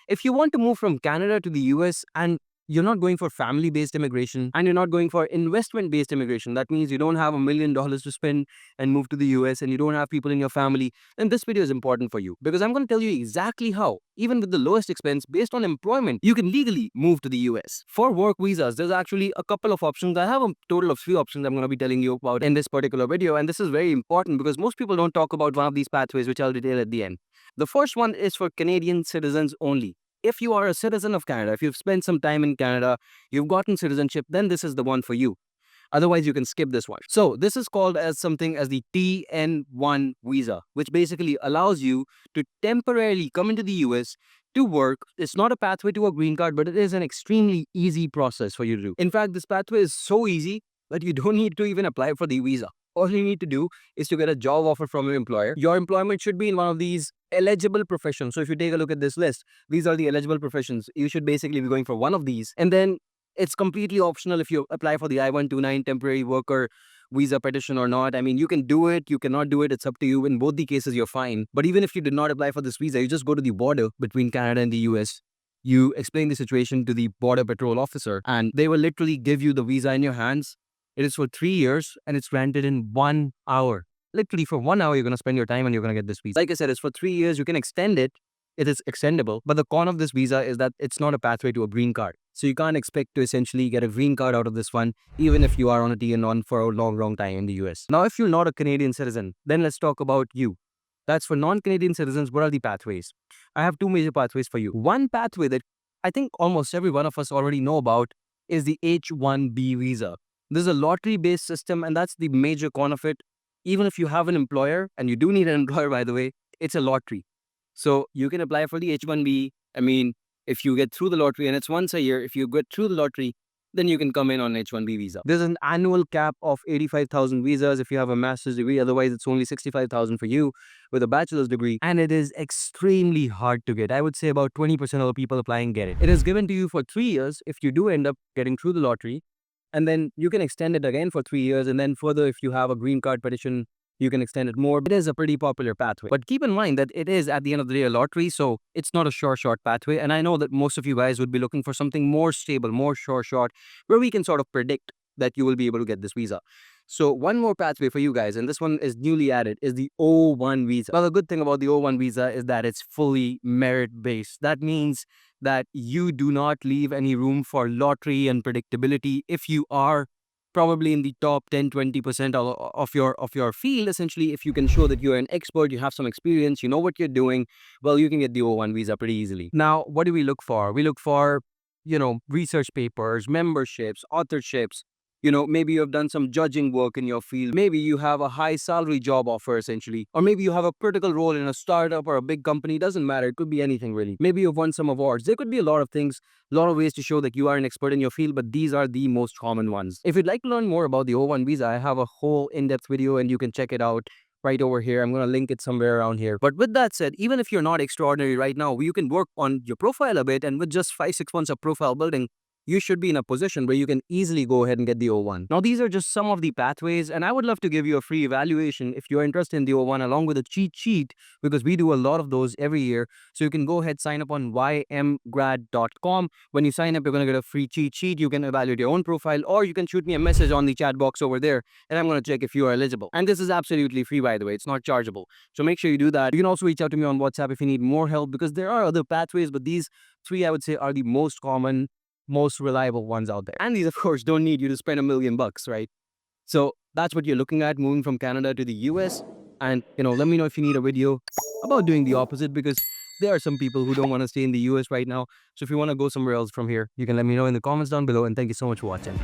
If you want to move from Canada to the US and you're not going for family-based immigration and you're not going for investment-based immigration, that means you don't have $1 million to spend and move to the US and you don't have people in your family, then this video is important for you because I'm going to tell you exactly how, even with the lowest expense based on employment, you can legally move to the US. For work visas, there's actually a couple of options. I have a total of 3 options I'm going to be telling you about in this particular video, and this is very important because most people don't talk about one of these pathways, which I'll detail at the end. The first one is for Canadian citizens only. If you are a citizen of Canada, if you've spent some time in Canada, you've gotten citizenship, then this is the one for you. Otherwise, you can skip this one. So this is called as something as the TN1 visa, which basically allows you to temporarily come into the US to work. It's not a pathway to a green card, but it is an extremely easy process for you to do. In fact, this pathway is so easy that you don't need to even apply for the visa. All you need to do is to get a job offer from your employer. Your employment should be in one of these eligible professions. So if you take a look at this list, these are the eligible professions. You should basically be going for one of these. And then it's completely optional if you apply for the I-129 temporary worker visa petition or not. I mean, you can do it, you cannot do it. It's up to you. In both the cases, you're fine. But even if you did not apply for this visa, you just go to the border between Canada and the US. You explain the situation to the border patrol officer and they will literally give you the visa in your hands. It is for 3 years and it's granted in 1 hour. Literally for 1 hour, you're going to spend your time and you're going to get this visa. Like I said, it's for 3 years. You can extend it. It is extendable. But the con of this visa is that it's not a pathway to a green card. So you can't expect to essentially get a green card out of this one, even if you are on a TN1 for a long time in the US. Now, if you're not a Canadian citizen, then let's talk about you. That's for non-Canadian citizens. What are the pathways? I have 2 major pathways for you. One pathway that I think almost every one of us already know about is the H-1B visa. This is a lottery-based system, and that's the major con of it. Even if you have an employer, and you do need an employer, by the way, it's a lottery. So you can apply for the H-1B. I mean, if you get through the lottery, and it's once a year, if you get through the lottery, then you can come in on H-1B visa. There's an annual cap of 85,000 visas if you have a master's degree. Otherwise, it's only 65,000 for you with a bachelor's degree. And it is extremely hard to get. I would say about 20% of the people applying get it. It is given to you for 3 years if you do end up getting through the lottery. And then you can extend it again for 3 years. And then further, if you have a green card petition, you can extend it more. It is a pretty popular pathway. But keep in mind that it is, at the end of the day, a lottery. So it's not a short pathway. And I know that most of you guys would be looking for something more stable, more short, where we can sort of predict that you will be able to get this visa. So one more pathway for you guys, and this one is newly added, is the O1 visa. Now, the good thing about the O1 visa is that it's fully merit-based. That means that you do not leave any room for lottery and predictability. If you are probably in the top 10-20% of your field, essentially, if you can show that you're an expert, you have some experience, you know what you're doing, well, you can get the O1 visa pretty easily. Now, what do we look for? We look for, research papers, memberships, authorships. Maybe you have done some judging work in your field. Maybe you have a high salary job offer, essentially. Or maybe you have a critical role in a startup or a big company. Doesn't matter. It could be anything, really. Maybe you've won some awards. There could be a lot of things, a lot of ways to show that you are an expert in your field, but these are the most common ones. If you'd like to learn more about the O1 visa, I have a whole in-depth video and you can check it out right over here. I'm going to link it somewhere around here. But with that said, even if you're not extraordinary right now, you can work on your profile a bit, and with just 5-6 months of profile building, you should be in a position where you can easily go ahead and get the O1. Now, these are just some of the pathways, and I would love to give you a free evaluation if you're interested in the O1 along with a cheat sheet, because we do a lot of those every year. So you can go ahead, sign up on YMGrad.com. When you sign up, you're going to get a free cheat sheet. You can evaluate your own profile, or you can shoot me a message on the chat box over there, and I'm going to check if you are eligible. And this is absolutely free, by the way. It's not chargeable. So make sure you do that. You can also reach out to me on WhatsApp if you need more help, because there are other pathways, but these 3, I would say, are the most common, most reliable ones out there. And these, of course, don't need you to spend $1 million, right? So that's what you're looking at, moving from Canada to the US. And, let me know if you need a video about doing the opposite, because there are some people who don't want to stay in the US right now. So if you want to go somewhere else from here, you can let me know in the comments down below. And thank you so much for watching.